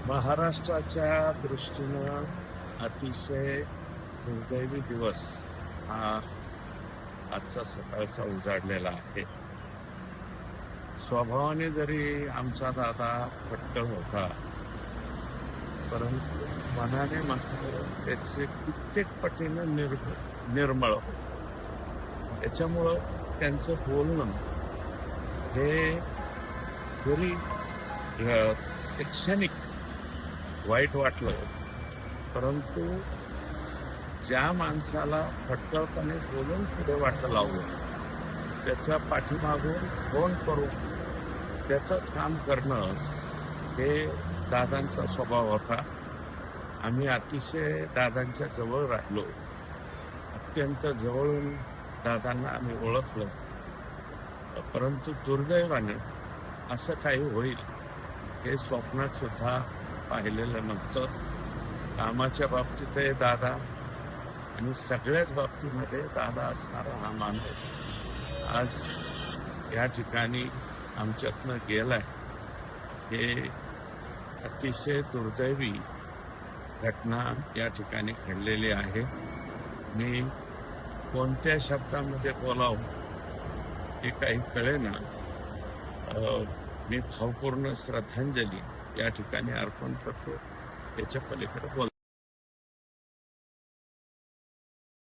महाराष्ट्राच्या दृष्टीनं अतिशय दुर्दैवी दिवस हा आजचा सकाळचा उजाडलेला आहे. स्वभावाने जरी आमचा दादा फट्टळ होता, परंतु मनाने मात्र त्याचे कित्येक पटीनं निर्मळ होते. त्याच्यामुळं त्यांचं बोलणं हे जरी एक क्षणिक वाईट वाटलं, परंतु ज्या माणसाला फटकळपणे बोलून पुढे वाटं लावलं, त्याच्या पाठीमागून फोन करून त्याचंच काम करणं हे दादांचा स्वभाव होता. आम्ही अतिशय दादांच्या जवळ राहिलो, अत्यंत जवळून दादांना आम्ही ओळखलं. परंतु दुर्दैवाने असं काही होईल हे स्वप्नात सुद्धा पाहिलेलं नव्हतं. कामाच्या बाबतीतही दादा आणि सगळ्याच बाबतीमध्ये दादा असणारा हा माणूस आज या ठिकाणी आमच्यातनं गेलाय. हे अतिशय दुर्दैवी घटना या ठिकाणी घडलेली आहे. मी कोणत्या शब्दामध्ये बोलावं हे काही कळेना. मी भावपूर्ण श्रद्धांजली या ठिकाणी अर्पण करतो. त्याच्या पलीकडे बोल